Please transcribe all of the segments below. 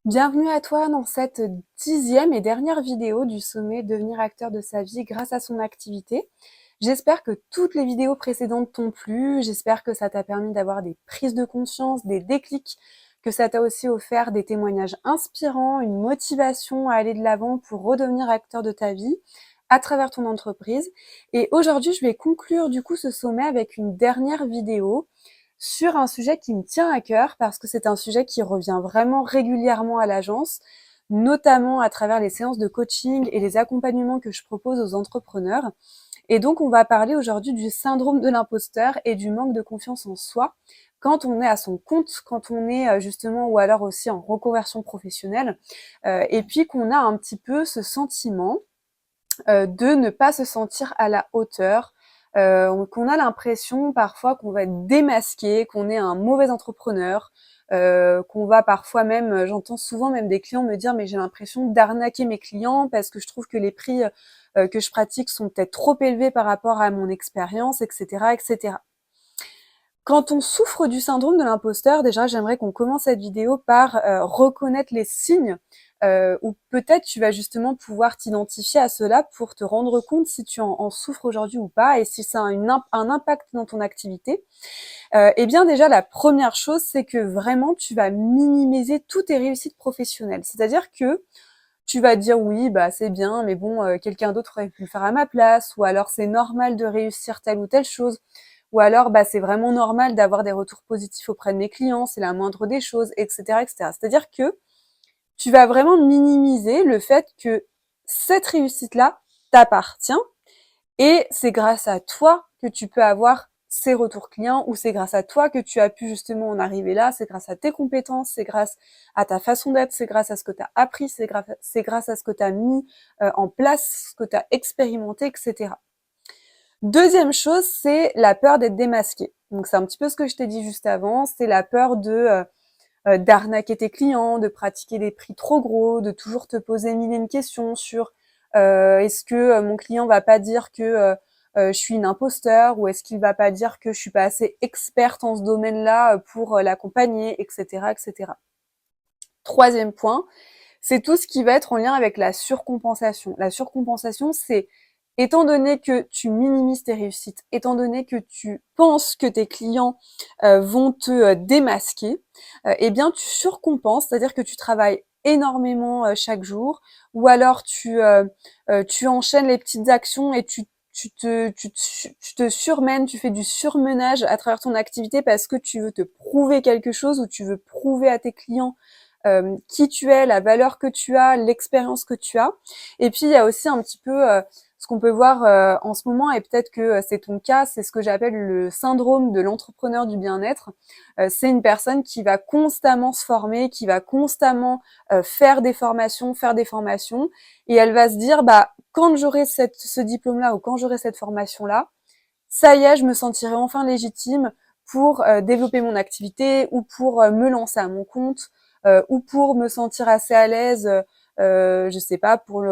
Bienvenue à toi dans cette 10e et dernière vidéo du sommet Devenir acteur de sa vie grâce à son activité. J'espère que toutes les vidéos précédentes t'ont plu, j'espère que ça t'a permis d'avoir des prises de conscience, des déclics, que ça t'a aussi offert des témoignages inspirants, une motivation à aller de l'avant pour redevenir acteur de ta vie à travers ton entreprise. Et aujourd'hui, je vais conclure du coup ce sommet avec une dernière vidéo sur un sujet qui me tient à cœur parce que c'est un sujet qui revient vraiment régulièrement à l'agence, notamment à travers les séances de coaching et les accompagnements que je propose aux entrepreneurs. Et donc, on va parler aujourd'hui du syndrome de l'imposteur et du manque de confiance en soi quand on est à son compte, quand on est justement, ou alors aussi en reconversion professionnelle, et puis qu'on a un petit peu ce sentiment de ne pas se sentir à la hauteur, qu'on a l'impression parfois qu'on va être démasqué, qu'on est un mauvais entrepreneur, qu'on va parfois même, j'entends souvent même des clients me dire mais j'ai l'impression d'arnaquer mes clients parce que je trouve que les prix que je pratique sont peut-être trop élevés par rapport à mon expérience, etc., etc. Quand on souffre du syndrome de l'imposteur, déjà, j'aimerais qu'on commence cette vidéo par reconnaître les signes où peut-être tu vas justement pouvoir t'identifier à cela pour te rendre compte si tu en souffres aujourd'hui ou pas et si ça a un impact dans ton activité. Eh bien déjà, la première chose, c'est que vraiment, tu vas minimiser toutes tes réussites professionnelles. C'est-à-dire que tu vas dire oui, bah c'est bien, mais bon, quelqu'un d'autre aurait pu le faire à ma place, ou alors c'est normal de réussir telle ou telle chose, ou alors bah c'est vraiment normal d'avoir des retours positifs auprès de mes clients, c'est la moindre des choses, etc., etc. C'est-à-dire que tu vas vraiment minimiser le fait que cette réussite-là t'appartient et c'est grâce à toi que tu peux avoir ces retours clients ou c'est grâce à toi que tu as pu justement en arriver là, c'est grâce à tes compétences, c'est grâce à ta façon d'être, c'est grâce à ce que tu as appris, c'est grâce à ce que tu as mis en place, ce que tu as expérimenté, etc. Deuxième chose, c'est la peur d'être démasqué. Donc c'est un petit peu ce que je t'ai dit juste avant, c'est la peur de d'arnaquer tes clients, de pratiquer des prix trop gros, de toujours te poser mille et une questions sur est-ce que mon client va pas dire que je suis une imposteur ou est-ce qu'il va pas dire que je suis pas assez experte en ce domaine-là pour l'accompagner, etc., etc. Troisième point, c'est tout ce qui va être en lien avec la surcompensation. La surcompensation, c'est étant donné que tu minimises tes réussites, étant donné que tu penses que tes clients vont te démasquer, eh bien tu surcompenses, c'est-à-dire que tu travailles énormément chaque jour, ou alors tu enchaînes les petites actions et tu te surmènes, tu fais du surmenage à travers ton activité parce que tu veux te prouver quelque chose ou tu veux prouver à tes clients qui tu es, la valeur que tu as, l'expérience que tu as. Et puis il y a aussi un petit peu ce qu'on peut voir en ce moment, et peut-être que c'est ton cas, c'est ce que j'appelle le syndrome de l'entrepreneur du bien-être. C'est une personne qui va constamment se former, qui va constamment faire des formations, et elle va se dire, bah quand j'aurai ce diplôme-là ou quand j'aurai cette formation-là, ça y est, je me sentirai enfin légitime pour développer mon activité ou pour me lancer à mon compte ou pour me sentir assez à l'aise, je sais pas, pour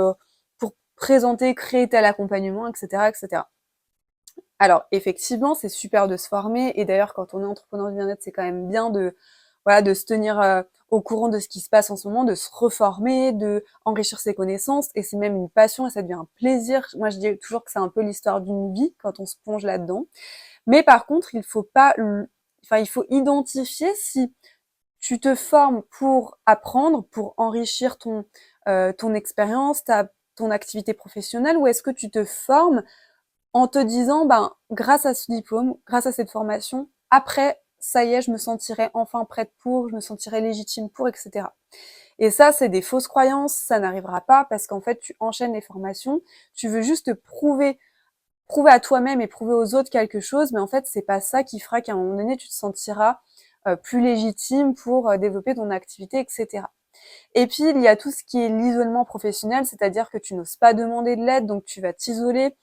présenter, créer tel accompagnement, etc., etc. Alors effectivement, c'est super de se former et d'ailleurs quand on est entrepreneur du bien-être, c'est quand même bien de voilà de se tenir au courant de ce qui se passe en ce moment, de se reformer, de enrichir ses connaissances et c'est même une passion et ça devient un plaisir. Moi je dis toujours que c'est un peu l'histoire d'une vie quand on se plonge là-dedans. Mais par contre, il faut pas enfin il faut identifier si tu te formes pour apprendre, pour enrichir ton expérience, ton activité professionnelle ou est-ce que tu te formes en te disant, ben, grâce à ce diplôme, grâce à cette formation, après, ça y est, je me sentirai enfin prête pour, je me sentirai légitime pour, etc. Et ça, c'est des fausses croyances, ça n'arrivera pas parce qu'en fait, tu enchaînes les formations, tu veux juste te prouver à toi-même et prouver aux autres quelque chose, mais en fait, c'est pas ça qui fera qu'à un moment donné, tu te sentiras plus légitime pour développer ton activité, etc. Et puis, il y a tout ce qui est l'isolement professionnel, c'est-à-dire que tu n'oses pas demander de l'aide, donc tu vas t'isoler,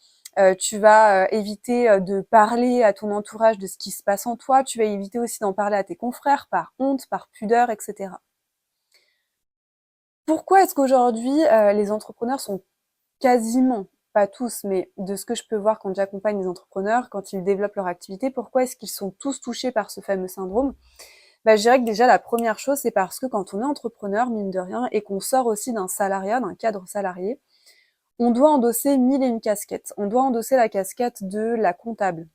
tu vas éviter de parler à ton entourage de ce qui se passe en toi, tu vas éviter aussi d'en parler à tes confrères par honte, par pudeur, etc. Pourquoi est-ce qu'aujourd'hui, les entrepreneurs sont quasiment, pas tous, mais de ce que je peux voir quand j'accompagne les entrepreneurs, quand ils développent leur activité, pourquoi est-ce qu'ils sont tous touchés par ce fameux syndrome? Bah, je dirais que déjà la première chose, c'est parce que quand on est entrepreneur, mine de rien, et qu'on sort aussi d'un salariat, d'un cadre salarié, on doit endosser 1000 et une casquettes. On doit endosser la casquette de la comptable,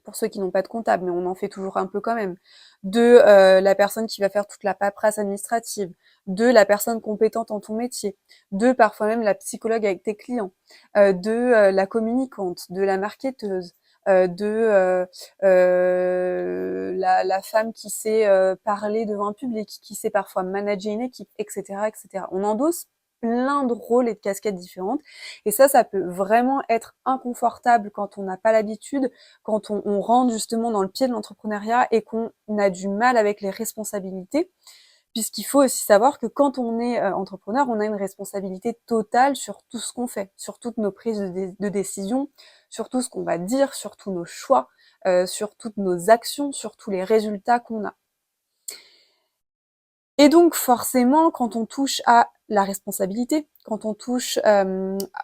pour ceux qui n'ont pas de comptable, mais on en fait toujours un peu quand même, de la personne qui va faire toute la paperasse administrative, de la personne compétente en ton métier, de parfois même la psychologue avec tes clients, de la communicante, de la marketeuse, la femme qui sait parler devant un public, qui sait parfois manager une équipe, etc., etc. On endosse plein de rôles et de casquettes différentes. Et ça peut vraiment être inconfortable quand on n'a pas l'habitude, quand on rentre justement dans le pied de l'entrepreneuriat et qu'on a du mal avec les responsabilités, puisqu'il faut aussi savoir que quand on est entrepreneur, on a une responsabilité totale sur tout ce qu'on fait, sur toutes nos prises de décision, sur tout ce qu'on va dire, sur tous nos choix, sur toutes nos actions, sur tous les résultats qu'on a. Et donc forcément, quand on touche à la responsabilité, quand on touche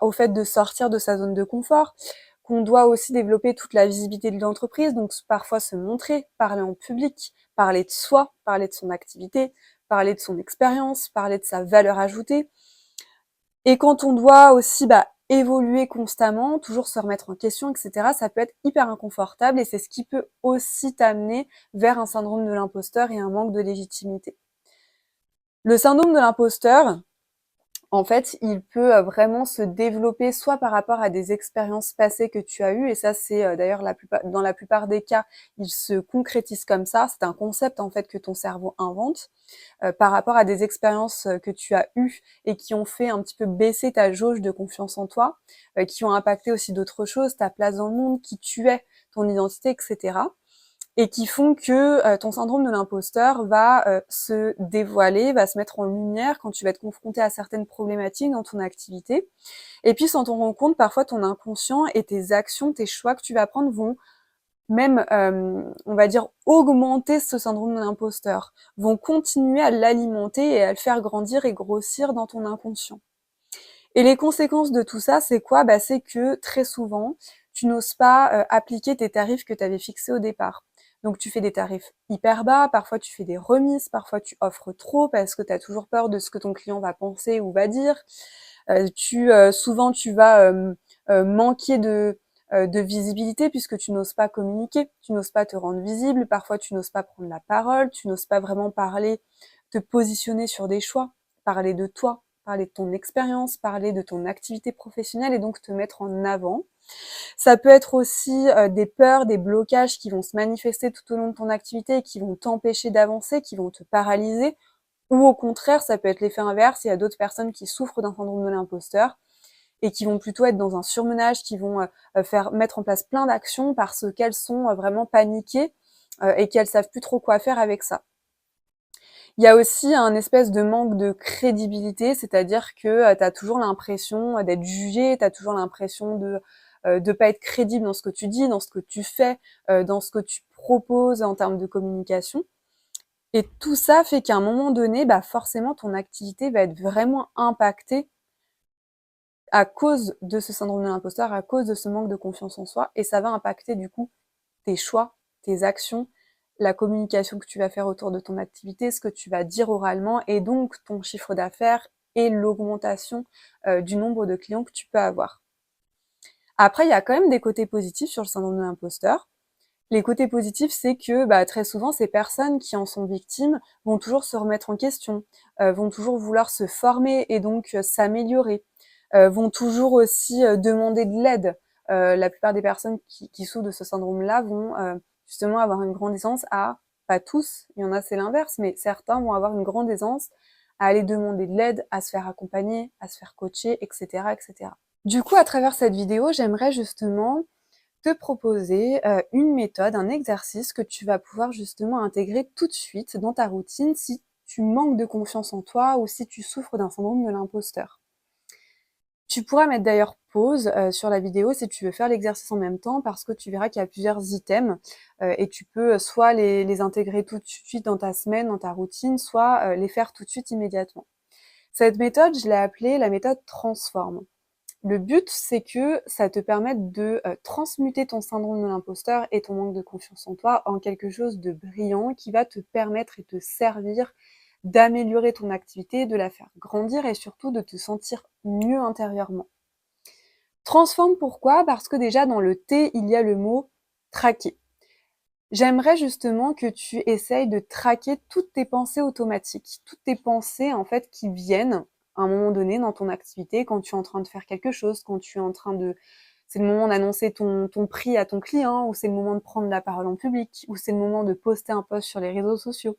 au fait de sortir de sa zone de confort, qu'on doit aussi développer toute la visibilité de l'entreprise, donc parfois se montrer, parler en public, parler de soi, parler de son activité, parler de son expérience, parler de sa valeur ajoutée. Et quand on doit aussi évoluer constamment, toujours se remettre en question, etc., ça peut être hyper inconfortable et c'est ce qui peut aussi t'amener vers un syndrome de l'imposteur et un manque de légitimité. Le syndrome de l'imposteur, en fait, il peut vraiment se développer soit par rapport à des expériences passées que tu as eues, et ça c'est d'ailleurs dans la plupart des cas, il se concrétise comme ça, c'est un concept en fait que ton cerveau invente, par rapport à des expériences que tu as eues et qui ont fait un petit peu baisser ta jauge de confiance en toi, qui ont impacté aussi d'autres choses, ta place dans le monde, qui tu es, ton identité, etc. Et qui font que ton syndrome de l'imposteur va se dévoiler, va se mettre en lumière quand tu vas être confronté à certaines problématiques dans ton activité. Et puis sans t'en rendre compte, parfois ton inconscient et tes actions, tes choix que tu vas prendre vont même, on va dire, augmenter ce syndrome de l'imposteur, vont continuer à l'alimenter et à le faire grandir et grossir dans ton inconscient. Et les conséquences de tout ça, c'est quoi ? C'est que très souvent, tu n'oses pas appliquer tes tarifs que tu avais fixés au départ. Donc tu fais des tarifs hyper bas, parfois tu fais des remises, parfois tu offres trop parce que tu as toujours peur de ce que ton client va penser ou va dire. Souvent tu vas manquer de visibilité puisque tu n'oses pas communiquer, tu n'oses pas te rendre visible, parfois tu n'oses pas prendre la parole, tu n'oses pas vraiment parler, te positionner sur des choix, parler de toi, parler de ton expérience, parler de ton activité professionnelle et donc te mettre en avant. Ça peut être aussi des peurs, des blocages qui vont se manifester tout au long de ton activité et qui vont t'empêcher d'avancer, qui vont te paralyser. Ou au contraire, ça peut être l'effet inverse, il y a d'autres personnes qui souffrent d'un syndrome de l'imposteur et qui vont plutôt être dans un surmenage, qui vont mettre en place plein d'actions parce qu'elles sont vraiment paniquées et qu'elles savent plus trop quoi faire avec ça. Il y a aussi un espèce de manque de crédibilité, c'est-à-dire que tu as toujours l'impression d'être jugé, tu as toujours l'impression de pas être crédible dans ce que tu dis, dans ce que tu fais, dans ce que tu proposes en termes de communication. Et tout ça fait qu'à un moment donné, forcément, ton activité va être vraiment impactée à cause de ce syndrome de l'imposteur, à cause de ce manque de confiance en soi, et ça va impacter du coup tes choix, tes actions, la communication que tu vas faire autour de ton activité, ce que tu vas dire oralement, et donc ton chiffre d'affaires et l'augmentation du nombre de clients que tu peux avoir. Après, il y a quand même des côtés positifs sur le syndrome de l'imposteur. Les côtés positifs, c'est que très souvent, ces personnes qui en sont victimes vont toujours se remettre en question, vont toujours vouloir se former et donc s'améliorer, vont toujours aussi demander de l'aide. La plupart des personnes qui souffrent de ce syndrome-là vont justement avoir une grande aisance à, pas tous, il y en a c'est l'inverse, mais certains vont avoir une grande aisance à aller demander de l'aide, à se faire accompagner, à se faire coacher, etc., etc. Du coup, à travers cette vidéo, j'aimerais justement te proposer une méthode, un exercice que tu vas pouvoir justement intégrer tout de suite dans ta routine si tu manques de confiance en toi ou si tu souffres d'un syndrome de l'imposteur. Tu pourras mettre d'ailleurs pause sur la vidéo si tu veux faire l'exercice en même temps parce que tu verras qu'il y a plusieurs items et tu peux soit les intégrer tout de suite dans ta semaine, dans ta routine, soit les faire tout de suite immédiatement. Cette méthode, je l'ai appelée la méthode Transform. Le but, c'est que ça te permette de transmuter ton syndrome de l'imposteur et ton manque de confiance en toi en quelque chose de brillant qui va te permettre et te servir d'améliorer ton activité, de la faire grandir et surtout de te sentir mieux intérieurement. Transforme pourquoi? Parce que déjà dans le T, il y a le mot traquer. J'aimerais justement que tu essayes de traquer toutes tes pensées automatiques, toutes tes pensées en fait qui viennent à un moment donné dans ton activité, quand tu es en train de faire quelque chose, quand tu es en train de... C'est le moment d'annoncer ton prix à ton client, ou c'est le moment de prendre la parole en public, ou c'est le moment de poster un post sur les réseaux sociaux.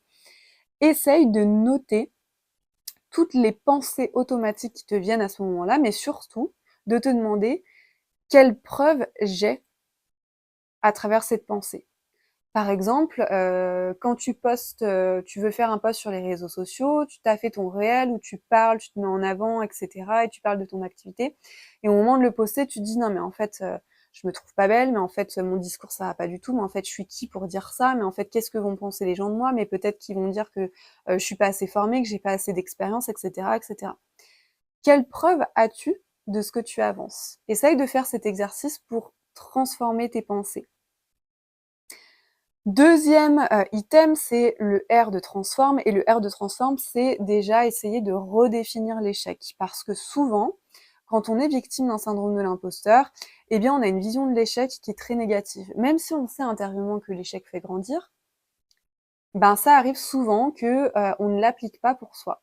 Essaye de noter toutes les pensées automatiques qui te viennent à ce moment-là, mais surtout de te demander quelle preuve j'ai à travers cette pensée. Par exemple, quand tu postes, tu veux faire un post sur les réseaux sociaux, tu t'as fait ton réel où tu parles, tu te mets en avant, etc. et tu parles de ton activité. Et au moment de le poster, tu te dis non mais en fait, je me trouve pas belle, mais en fait mon discours ça va pas du tout, mais en fait je suis qui pour dire ça, mais en fait qu'est-ce que vont penser les gens de moi, mais peut-être qu'ils vont dire que je suis pas assez formée, que j'ai pas assez d'expérience, etc., etc. Quelle preuve as-tu de ce que tu avances? Essaye de faire cet exercice pour transformer tes pensées. Deuxième item, c'est le R de transforme. Et le R de transforme, c'est déjà essayer de redéfinir l'échec. Parce que souvent, quand on est victime d'un syndrome de l'imposteur, eh bien, on a une vision de l'échec qui est très négative. Même si on sait intérieurement que l'échec fait grandir, ben ça arrive souvent que on ne l'applique pas pour soi.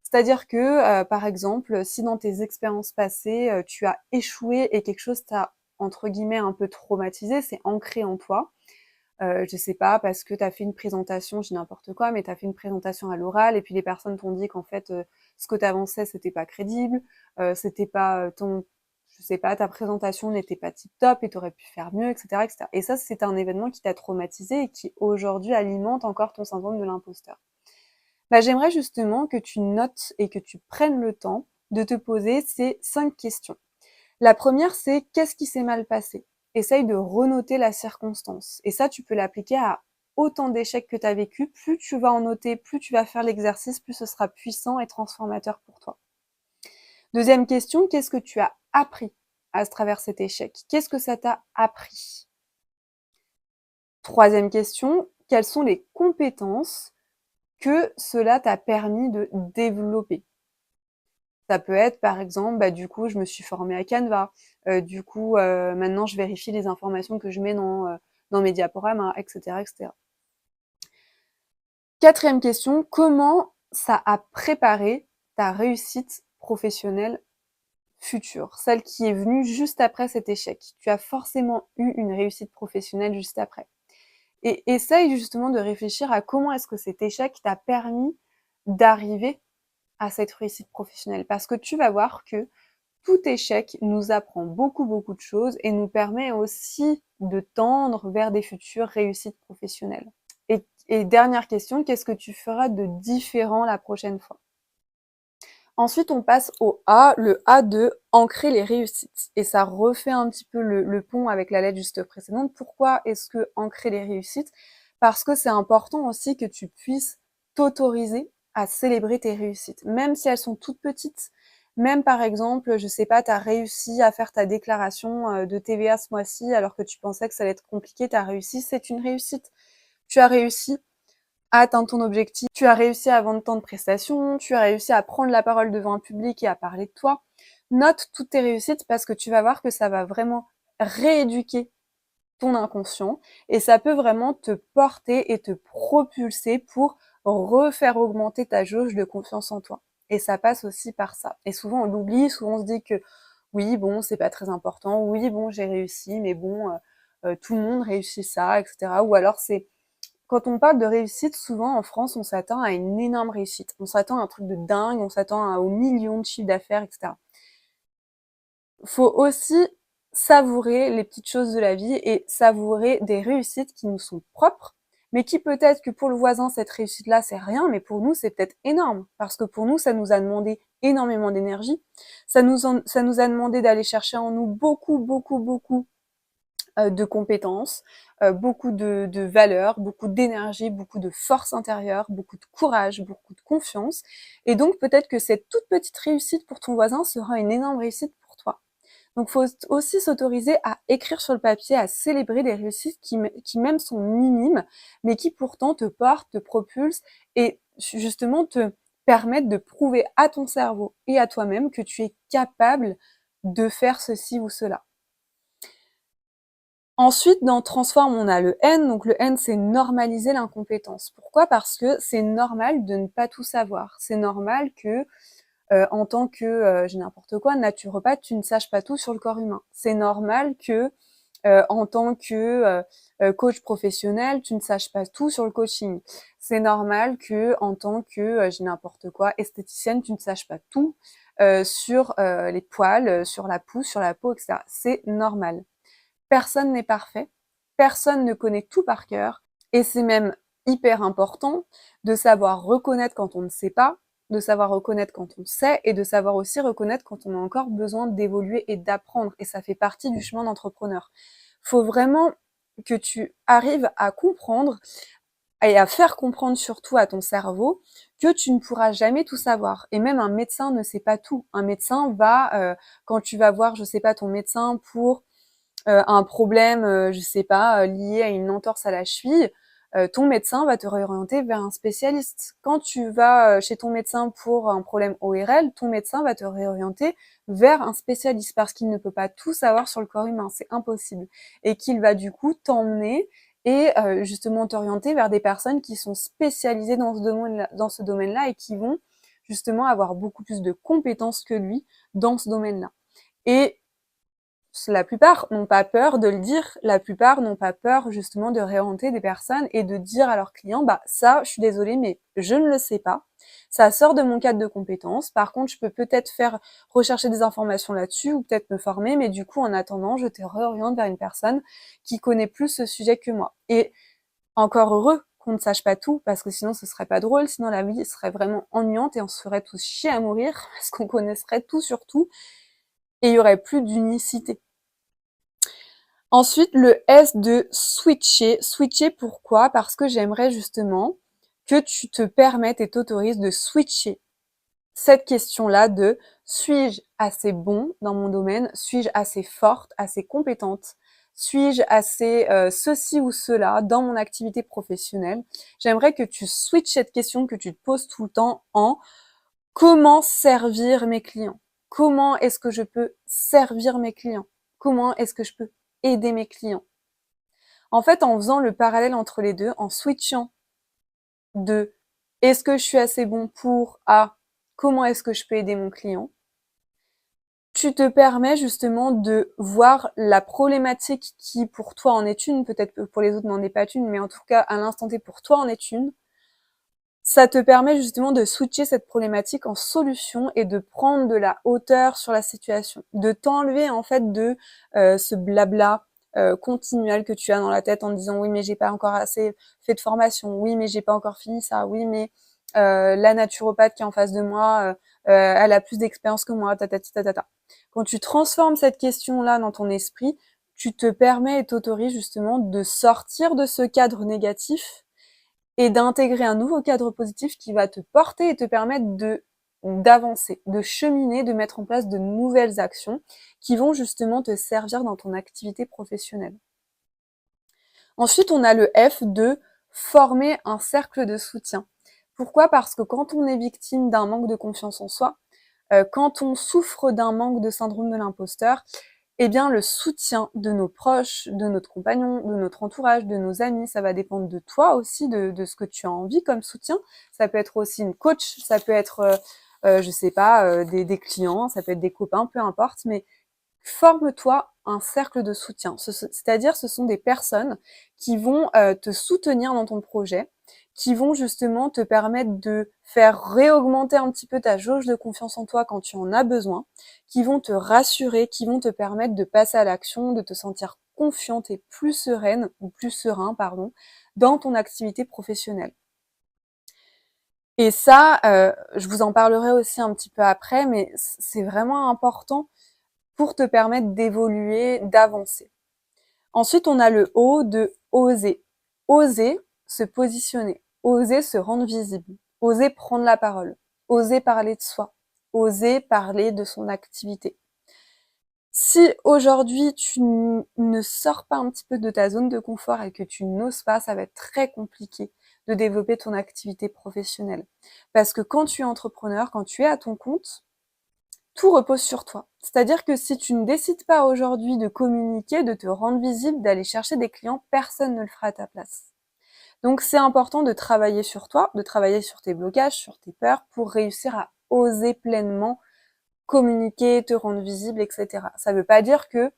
C'est-à-dire que, par exemple, si dans tes expériences passées, tu as échoué et quelque chose t'a, entre guillemets, un peu traumatisé, c'est ancré en toi, je sais pas, parce que tu as fait une présentation, je dis n'importe quoi, mais tu as fait une présentation à l'oral et puis les personnes t'ont dit qu'en fait, ce que tu avançais, c'était pas crédible, c'était pas je sais pas, ta présentation n'était pas tip top et tu aurais pu faire mieux, etc., etc. Et ça, c'est un événement qui t'a traumatisé et qui aujourd'hui alimente encore ton syndrome de l'imposteur. Bah, j'aimerais justement que tu notes et que tu prennes le temps de te poser ces 5 questions. La première, c'est qu'est-ce qui s'est mal passé? Essaye de renoter la circonstance. Et ça, tu peux l'appliquer à autant d'échecs que tu as vécu. Plus tu vas en noter, plus tu vas faire l'exercice, plus ce sera puissant et transformateur pour toi. Deuxième question, qu'est-ce que tu as appris à travers cet échec? Qu'est-ce que ça t'a appris? Troisième question, quelles sont les compétences que cela t'a permis de développer? Ça peut être, par exemple, bah, du coup, je me suis formée à Canva. Du coup, maintenant, je vérifie les informations que je mets dans mes diaporamas, etc., etc. Quatrième question, comment ça a préparé ta réussite professionnelle future, celle qui est venue juste après cet échec? Tu as forcément eu une réussite professionnelle juste après. Et essaye justement de réfléchir à comment est-ce que cet échec t'a permis d'arriver à cette réussite professionnelle. Parce que tu vas voir que tout échec nous apprend beaucoup, beaucoup de choses et nous permet aussi de tendre vers des futures réussites professionnelles. Et dernière question, qu'est-ce que tu feras de différent la prochaine fois? Ensuite, on passe au A, le A de ancrer les réussites. Et ça refait un petit peu le pont avec la lettre juste précédente. Pourquoi est-ce que ancrer les réussites? Parce que c'est important aussi que tu puisses t'autoriser à célébrer tes réussites, même si elles sont toutes petites. Même par exemple, je sais pas, tu as réussi à faire ta déclaration de TVA ce mois-ci alors que tu pensais que ça allait être compliqué, tu as réussi, c'est une réussite. Tu as réussi à atteindre ton objectif, tu as réussi à vendre tant de prestations, tu as réussi à prendre la parole devant un public et à parler de toi. Note toutes tes réussites parce que tu vas voir que ça va vraiment rééduquer ton inconscient et ça peut vraiment te porter et te propulser pour refaire augmenter ta jauge de confiance en toi. Et ça passe aussi par ça. Et souvent on l'oublie, souvent on se dit que oui, bon, c'est pas très important, oui, bon, j'ai réussi, mais bon, tout le monde réussit ça, etc. Ou alors c'est quand on parle de réussite, souvent en France, on s'attend à une énorme réussite. On s'attend à un truc de dingue, on s'attend aux millions de chiffres d'affaires, etc. Faut aussi savourer les petites choses de la vie et savourer des réussites qui nous sont propres, mais qui peut-être que pour le voisin, cette réussite-là, c'est rien, mais pour nous, c'est peut-être énorme. Parce que pour nous, ça nous a demandé énormément d'énergie. Ça nous a demandé d'aller chercher en nous beaucoup, beaucoup, beaucoup de compétences, beaucoup de valeurs, beaucoup d'énergie, beaucoup de force intérieure, beaucoup de courage, beaucoup de confiance. Et donc peut-être que cette toute petite réussite pour ton voisin sera une énorme réussite pour toi. Donc, faut aussi s'autoriser à écrire sur le papier, à célébrer les réussites qui même sont minimes, mais qui pourtant te portent, te propulsent et justement te permettent de prouver à ton cerveau et à toi-même que tu es capable de faire ceci ou cela. Ensuite, dans Transform, on a le N. Donc le N, c'est normaliser l'incompétence. Pourquoi? Parce que c'est normal de ne pas tout savoir. C'est normal que en tant que, j'ai n'importe quoi, naturopathe, tu ne saches pas tout sur le corps humain. C'est normal que, en tant que coach professionnel, tu ne saches pas tout sur le coaching. C'est normal que, en tant que, j'ai n'importe quoi, esthéticienne, tu ne saches pas tout sur les poils, sur la pousse, sur la peau, etc. C'est normal. Personne n'est parfait, personne ne connaît tout par cœur, et c'est même hyper important de savoir reconnaître quand on ne sait pas, de savoir reconnaître quand on sait, et de savoir aussi reconnaître quand on a encore besoin d'évoluer et d'apprendre, et ça fait partie du chemin d'entrepreneur. Faut vraiment que tu arrives à comprendre et à faire comprendre surtout à ton cerveau que tu ne pourras jamais tout savoir. Et même un médecin ne sait pas tout. Un médecin va, quand tu vas voir, je sais pas, ton médecin pour un problème, je sais pas, lié à une entorse à la cheville, ton médecin va te réorienter vers un spécialiste. Quand tu vas chez ton médecin pour un problème ORL, ton médecin va te réorienter vers un spécialiste parce qu'il ne peut pas tout savoir sur le corps humain, c'est impossible. Et qu'il va du coup t'emmener et justement t'orienter vers des personnes qui sont spécialisées dans ce domaine-là et qui vont justement avoir beaucoup plus de compétences que lui dans ce domaine-là. Et la plupart n'ont pas peur de le dire, la plupart n'ont pas peur justement de réorienter des personnes et de dire à leurs clients, bah ça, je suis désolée, mais je ne le sais pas. Ça sort de mon cadre de compétences. Par contre, je peux peut-être faire rechercher des informations là-dessus ou peut-être me former, mais du coup, en attendant, je te réoriente vers une personne qui connaît plus ce sujet que moi. Et encore heureux qu'on ne sache pas tout, parce que sinon ce serait pas drôle, sinon la vie serait vraiment ennuyante et on se ferait tous chier à mourir, parce qu'on connaîtrait tout sur tout, et il y aurait plus d'unicité. Ensuite, le S de switcher. Switcher, pourquoi? Parce que j'aimerais justement que tu te permettes et t'autorises de switcher cette question-là de suis-je assez bon dans mon domaine? Suis-je assez forte, assez compétente? Suis-je assez ceci ou cela dans mon activité professionnelle? J'aimerais que tu switches cette question que tu te poses tout le temps en comment servir mes clients? Comment est-ce que je peux servir mes clients? Comment est-ce que je peux aider mes clients? En fait, en faisant le parallèle entre les deux, en switchant de est-ce que je suis assez bon pour à comment est-ce que je peux aider mon client, tu te permets justement de voir la problématique qui pour toi en est une, peut-être que pour les autres n'en est pas une, mais en tout cas à l'instant T pour toi en est une. Ça te permet justement de switcher cette problématique en solution et de prendre de la hauteur sur la situation, de t'enlever en fait de ce blabla continuel que tu as dans la tête en disant oui mais j'ai pas encore assez fait de formation, oui mais j'ai pas encore fini ça, oui mais la naturopathe qui est en face de moi, elle a plus d'expérience que moi, tatati tatata. Quand tu transformes cette question-là dans ton esprit, tu te permets et t'autorises justement de sortir de ce cadre négatif et d'intégrer un nouveau cadre positif qui va te porter et te permettre d'avancer, de cheminer, de mettre en place de nouvelles actions qui vont justement te servir dans ton activité professionnelle. Ensuite, on a le F de former un cercle de soutien. Pourquoi? Parce que quand on est victime d'un manque de confiance en soi, quand on souffre d'un manque de syndrome de l'imposteur, eh bien, le soutien de nos proches, de notre compagnon, de notre entourage, de nos amis, ça va dépendre de toi aussi, de ce que tu as envie comme soutien. Ça peut être aussi une coach, ça peut être, je sais pas, des clients, ça peut être des copains, peu importe, mais forme-toi un cercle de soutien. C'est-à-dire, ce sont des personnes qui vont te soutenir dans ton projet, qui vont justement te permettre de faire réaugmenter un petit peu ta jauge de confiance en toi quand tu en as besoin, qui vont te rassurer, qui vont te permettre de passer à l'action, de te sentir confiante et plus sereine, ou plus serein, pardon, dans ton activité professionnelle. Et ça, je vous en parlerai aussi un petit peu après, mais c'est vraiment important pour te permettre d'évoluer, d'avancer. Ensuite, on a le O de oser. Oser se positionner, oser se rendre visible, oser prendre la parole, oser parler de soi, oser parler de son activité. Si aujourd'hui tu ne sors pas un petit peu de ta zone de confort et que tu n'oses pas, ça va être très compliqué de développer ton activité professionnelle. Parce que quand tu es entrepreneur, quand tu es à ton compte, tout repose sur toi. C'est-à-dire que si tu ne décides pas aujourd'hui de communiquer, de te rendre visible, d'aller chercher des clients, personne ne le fera à ta place. Donc c'est important de travailler sur toi, de travailler sur tes blocages, sur tes peurs pour réussir à oser pleinement communiquer, te rendre visible, etc. Ça veut pas dire que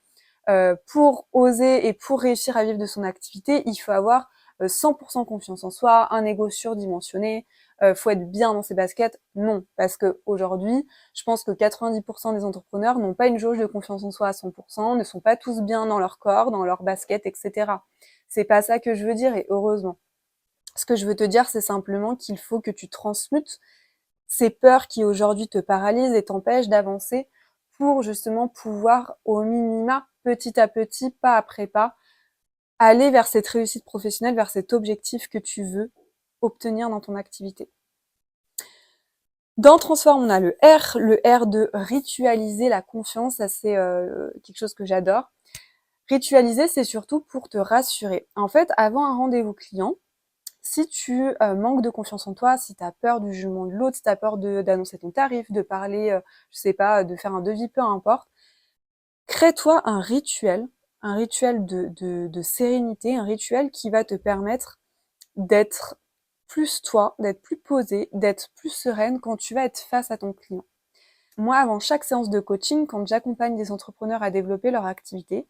pour oser et pour réussir à vivre de son activité, il faut avoir 100% confiance en soi, un ego surdimensionné, faut être bien dans ses baskets. Non, parce que aujourd'hui, je pense que 90% des entrepreneurs n'ont pas une jauge de confiance en soi à 100%, ne sont pas tous bien dans leur corps, dans leur basket, etc. C'est pas ça que je veux dire, et heureusement. Ce que je veux te dire, c'est simplement qu'il faut que tu transmutes ces peurs qui aujourd'hui te paralysent et t'empêchent d'avancer pour justement pouvoir au minima, petit à petit, pas après pas, aller vers cette réussite professionnelle, vers cet objectif que tu veux obtenir dans ton activité. Dans Transform, on a le R de ritualiser la confiance, ça c'est quelque chose que j'adore. Ritualiser, c'est surtout pour te rassurer. En fait, avant un rendez-vous client, si tu manques de confiance en toi, si tu as peur du jugement de l'autre, si tu as peur d'annoncer ton tarif, de parler, je sais pas, de faire un devis, peu importe, crée-toi un rituel de sérénité, un rituel qui va te permettre d'être plus toi, d'être plus posée, d'être plus sereine quand tu vas être face à ton client. Moi, avant chaque séance de coaching, quand j'accompagne des entrepreneurs à développer leur activité,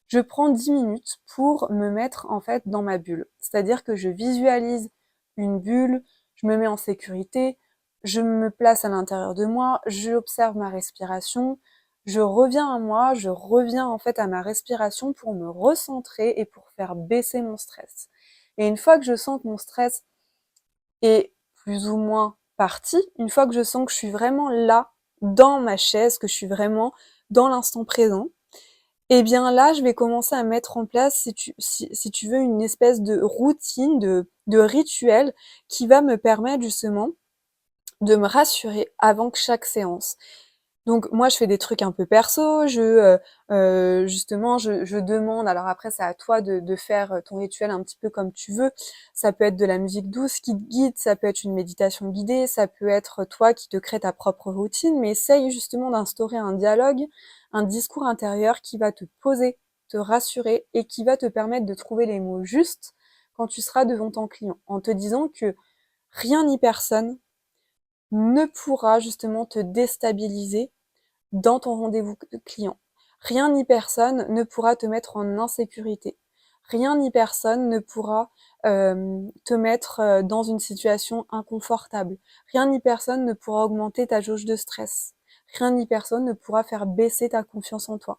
je prends 10 minutes pour me mettre en fait dans ma bulle. C'est-à-dire que je visualise une bulle, je me mets en sécurité, je me place à l'intérieur de moi, j'observe ma respiration, je reviens à moi, je reviens en fait à ma respiration pour me recentrer et pour faire baisser mon stress. Et une fois que je sens que mon stress est plus ou moins parti, une fois que je sens que je suis vraiment là, dans ma chaise, que je suis vraiment dans l'instant présent, eh bien là, je vais commencer à mettre en place, si tu veux, une espèce de routine, de rituel qui va me permettre justement de me rassurer avant que chaque séance. Donc moi, je fais des trucs un peu perso, justement, je demande, alors après c'est à toi de faire ton rituel un petit peu comme tu veux, ça peut être de la musique douce qui te guide, ça peut être une méditation guidée, ça peut être toi qui te crée ta propre routine, mais essaye justement d'instaurer un dialogue, un discours intérieur qui va te poser, te rassurer et qui va te permettre de trouver les mots justes quand tu seras devant ton client, en te disant que rien ni personne ne pourra justement te déstabiliser dans ton rendez-vous client. Rien ni personne ne pourra te mettre en insécurité. Rien ni personne ne pourra te mettre dans une situation inconfortable. Rien ni personne ne pourra augmenter ta jauge de stress. Rien ni personne ne pourra faire baisser ta confiance en toi.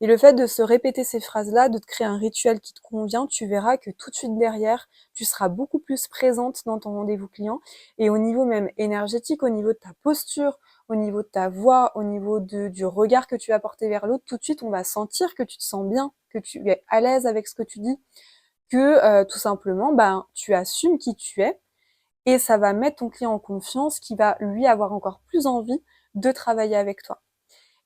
Et le fait de se répéter ces phrases-là, de te créer un rituel qui te convient, tu verras que tout de suite derrière, tu seras beaucoup plus présente dans ton rendez-vous client. Et au niveau même énergétique, au niveau de ta posture, au niveau de ta voix, au niveau du regard que tu vas porter vers l'autre, tout de suite, on va sentir que tu te sens bien, que tu es à l'aise avec ce que tu dis, que tout simplement, tu assumes qui tu es. Et ça va mettre ton client en confiance, qui va lui avoir encore plus envie de travailler avec toi.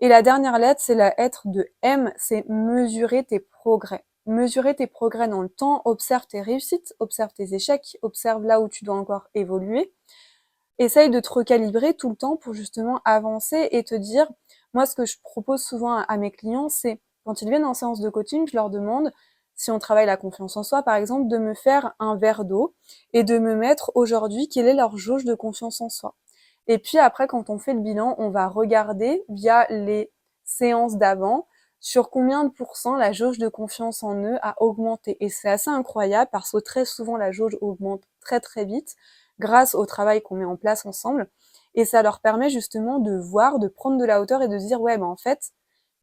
Et la dernière lettre, c'est la lettre de M, c'est mesurer tes progrès. Mesurer tes progrès dans le temps, observe tes réussites, observe tes échecs, observe là où tu dois encore évoluer. Essaye de te recalibrer tout le temps pour justement avancer et te dire, moi ce que je propose souvent à mes clients, c'est quand ils viennent en séance de coaching, je leur demande, si on travaille la confiance en soi par exemple, de me faire un verre d'eau et de me mettre aujourd'hui quelle est leur jauge de confiance en soi. Et puis après, quand on fait le bilan, on va regarder via les séances d'avant sur combien de pourcents la jauge de confiance en eux a augmenté. Et c'est assez incroyable parce que très souvent la jauge augmente très très vite grâce au travail qu'on met en place ensemble. Et ça leur permet justement de voir, de prendre de la hauteur et de se dire, ouais, en fait,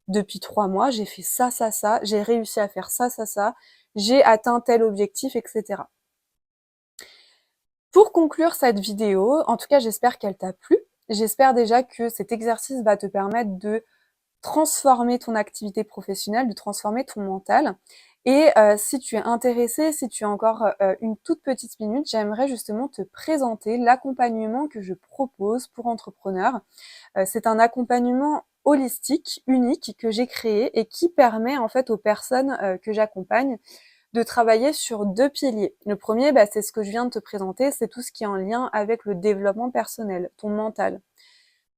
depuis 3 mois, j'ai fait ça, ça, ça, j'ai réussi à faire ça, ça, ça, j'ai atteint tel objectif, etc. Pour conclure cette vidéo, en tout cas, j'espère qu'elle t'a plu. J'espère déjà que cet exercice va te permettre de transformer ton activité professionnelle, de transformer ton mental. Et si tu es intéressé, si tu as encore une toute petite minute, j'aimerais justement te présenter l'accompagnement que je propose pour entrepreneurs. C'est un accompagnement holistique, unique, que j'ai créé et qui permet en fait aux personnes que j'accompagne de travailler sur 2 piliers. Le premier, c'est ce que je viens de te présenter, c'est tout ce qui est en lien avec le développement personnel, ton mental.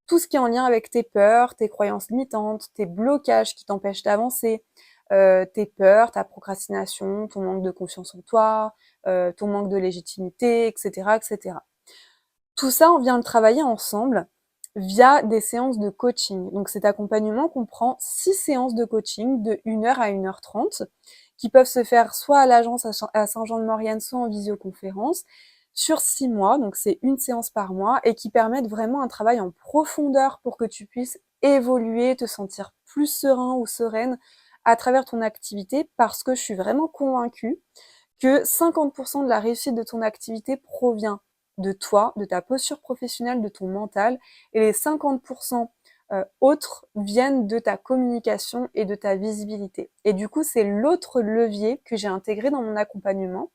Tout ce qui est en lien avec tes peurs, tes croyances limitantes, tes blocages qui t'empêchent d'avancer, tes peurs, ta procrastination, ton manque de confiance en toi, ton manque de légitimité, etc., etc. Tout ça, on vient le travailler ensemble via des séances de coaching. Donc cet accompagnement comprend 6 séances de coaching de 1 heure à 1 h 30 qui peuvent se faire soit à l'agence à Saint-Jean-de-Maurienne, soit en visioconférence sur 6 mois, donc c'est une séance par mois, et qui permettent vraiment un travail en profondeur pour que tu puisses évoluer, te sentir plus serein ou sereine à travers ton activité, parce que je suis vraiment convaincue que 50% de la réussite de ton activité provient de toi, de ta posture professionnelle, de ton mental, et les 50% autres viennent de ta communication et de ta visibilité. Et du coup, c'est l'autre levier que j'ai intégré dans mon accompagnement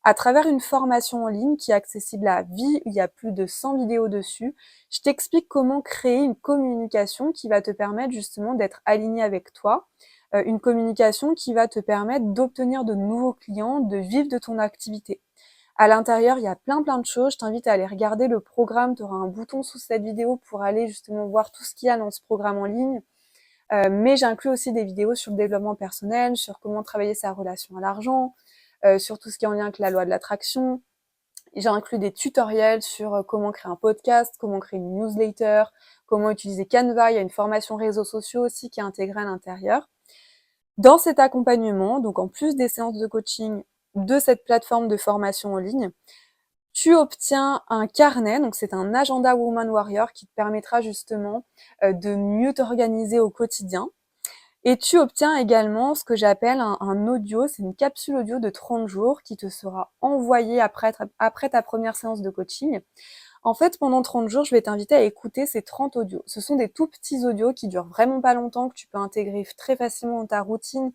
à travers une formation en ligne qui est accessible à vie, il y a plus de 100 vidéos dessus. Je t'explique comment créer une communication qui va te permettre justement d'être aligné avec toi, une communication qui va te permettre d'obtenir de nouveaux clients, de vivre de ton activité. À l'intérieur, il y a plein de choses. Je t'invite à aller regarder le programme. Tu auras un bouton sous cette vidéo pour aller justement voir tout ce qu'il y a dans ce programme en ligne. Mais j'inclus aussi des vidéos sur le développement personnel, sur comment travailler sa relation à l'argent, sur tout ce qui est en lien avec la loi de l'attraction. J'ai inclus des tutoriels sur comment créer un podcast, comment créer une newsletter, comment utiliser Canva. Il y a une formation réseaux sociaux aussi qui est intégrée à l'intérieur. Dans cet accompagnement, donc en plus des séances de coaching de cette plateforme de formation en ligne, tu obtiens un carnet, donc c'est un agenda Woman Warrior qui te permettra justement de mieux t'organiser au quotidien. Et tu obtiens également ce que j'appelle un audio, c'est une capsule audio de 30 jours qui te sera envoyée après ta première séance de coaching. En fait, pendant 30 jours, je vais t'inviter à écouter ces 30 audios. Ce sont des tout petits audios qui durent vraiment pas longtemps, que tu peux intégrer très facilement dans ta routine,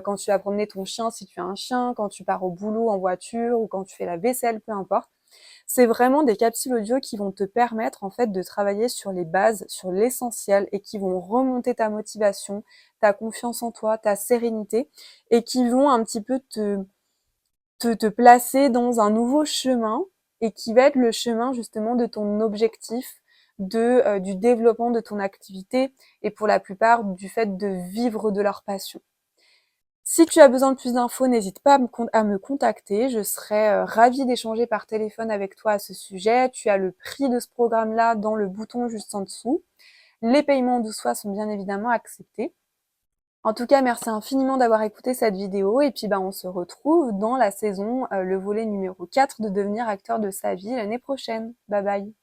quand tu vas promener ton chien si tu as un chien, quand tu pars au boulot en voiture ou quand tu fais la vaisselle, peu importe. C'est vraiment des capsules audio qui vont te permettre en fait de travailler sur les bases, sur l'essentiel et qui vont remonter ta motivation, ta confiance en toi, ta sérénité et qui vont un petit peu te placer dans un nouveau chemin et qui va être le chemin justement de ton objectif du développement de ton activité et pour la plupart du fait de vivre de leur passion. Si tu as besoin de plus d'infos, n'hésite pas à me contacter. Je serai ravie d'échanger par téléphone avec toi à ce sujet. Tu as le prix de ce programme-là dans le bouton juste en dessous. Les paiements en 12 fois sont bien évidemment acceptés. En tout cas, merci infiniment d'avoir écouté cette vidéo et puis on se retrouve dans la saison, le volet numéro 4 de devenir acteur de sa vie l'année prochaine. Bye bye.